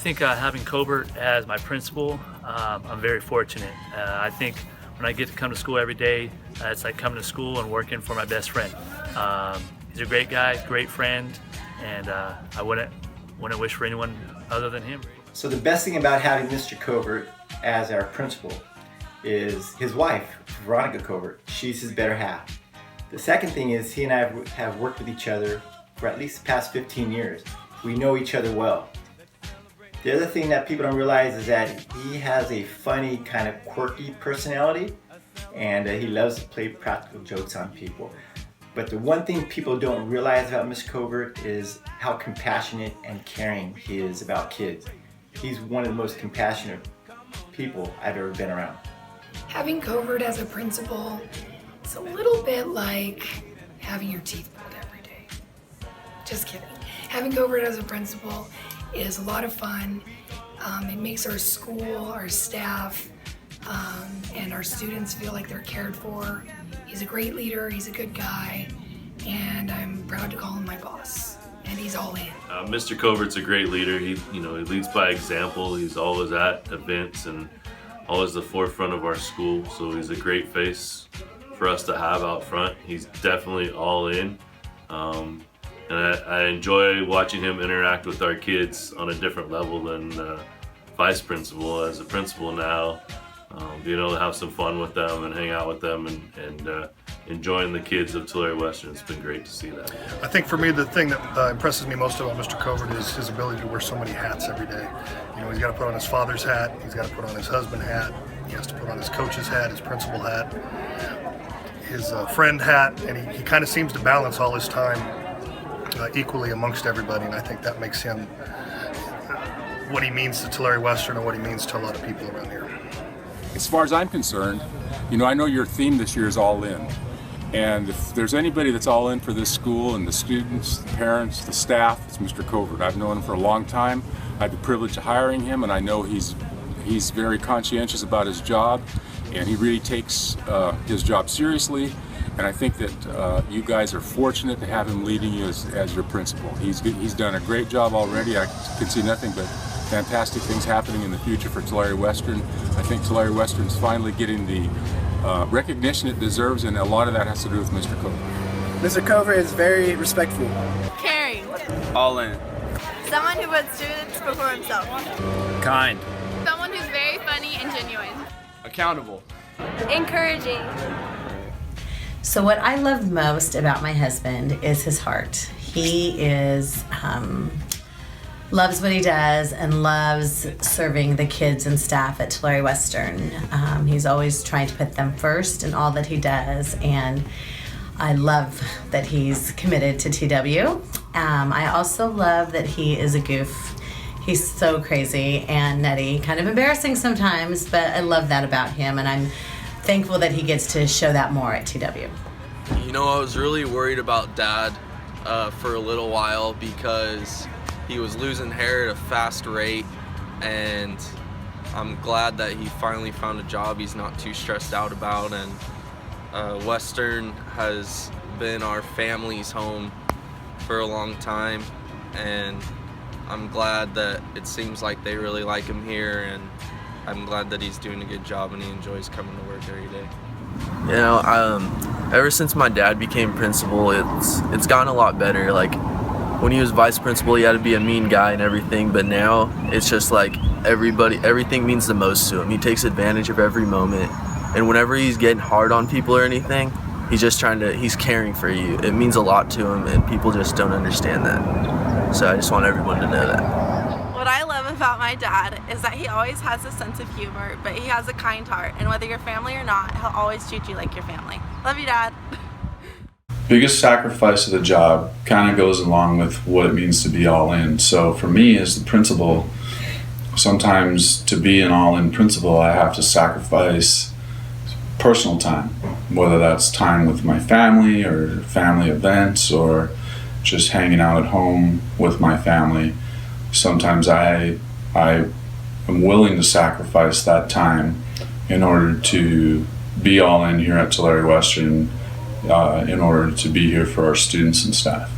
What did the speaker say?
think having Covert as my principal, I'm very fortunate. I think when I get to come to school every day, it's like coming to school and working for my best friend. He's a great guy, great friend, and I wouldn't wish for anyone other than him. So the best thing about having Mr. Covert as our principal is his wife, Veronica Covert. She's his better half. The second thing is he and I have worked with each other for at least the past 15 years. We know each other well. The other thing that people don't realize is that he has a funny, kind of quirky personality, and he loves to play practical jokes on people. But the one thing people don't realize about Mr. Covert is how compassionate and caring he is about kids. He's one of the most compassionate people I've ever been around. Having Covert as a principal, it's a little bit like having your teeth pulled every day. Just kidding. Having Covert as a principal is a lot of fun. It makes our school, our staff, and our students feel like they're cared for. He's a great leader, he's a good guy, and I'm proud to call him my boss. And he's all in. Mr. Covert's a great leader. He leads by example. He's always at events and always the forefront of our school. So he's a great face for us to have out front. He's definitely all in. And I enjoy watching him interact with our kids on a different level than vice principal. As a principal now, being able to have some fun with them and hang out with them and enjoying the kids of Tulare Western. It's been great to see that. I think for me, the thing that impresses me most about Mr. Covert is his ability to wear so many hats every day. He's got to put on his father's hat, he's got to put on his husband hat, he has to put on his coach's hat, his principal hat, his friend hat, and he kind of seems to balance all his time equally amongst everybody, and I think that makes him what he means to Tulare Western and what he means to a lot of people around here. As far as I'm concerned, I know your theme this year is all in. And if there's anybody that's all in for this school and the students, the parents, the staff, it's Mr. Covert. I've known him for a long time. I had the privilege of hiring him, and I know he's very conscientious about his job, and he really takes his job seriously. And I think that you guys are fortunate to have him leading you as your principal. He's done a great job already. I can see nothing but fantastic things happening in the future for Tulare Western. I think Tulare Western's finally getting the recognition it deserves, and a lot of that has to do with Mr. Covert. Mr. Covert is very respectful. Caring. All in. Someone who puts students before himself. Kind. Someone who's very funny and genuine. Accountable. Encouraging. So what I love most about my husband is his heart. He is loves what he does and loves serving the kids and staff at Tulare Western. He's always trying to put them first in all that he does, and I love that he's committed to TW. I also love that he is a goof. He's so crazy and nutty, kind of embarrassing sometimes, but I love that about him, and I'm thankful that he gets to show that more at TW. I was really worried about Dad for a little while because he was losing hair at a fast rate, and I'm glad that he finally found a job he's not too stressed out about. And Western has been our family's home for a long time, and I'm glad that it seems like they really like him here, and I'm glad that he's doing a good job and he enjoys coming to work every day. Ever since my dad became principal, it's gotten a lot better. Like, when he was vice principal, he had to be a mean guy and everything, but now it's just like everything means the most to him. He takes advantage of every moment, and whenever he's getting hard on people or anything, he's caring for you. It means a lot to him, and people just don't understand that. So I just want everyone to know that. What I love about my dad is that he always has a sense of humor, but he has a kind heart, and whether you're family or not, he'll always treat you like your family. Love you, Dad. Biggest sacrifice of the job kind of goes along with what it means to be all in. So for me as the principal, sometimes to be an all-in principal, I have to sacrifice personal time, whether that's time with my family or family events or just hanging out at home with my family. Sometimes I am willing to sacrifice that time in order to be all in here at Tulare Western, in order to be here for our students and staff.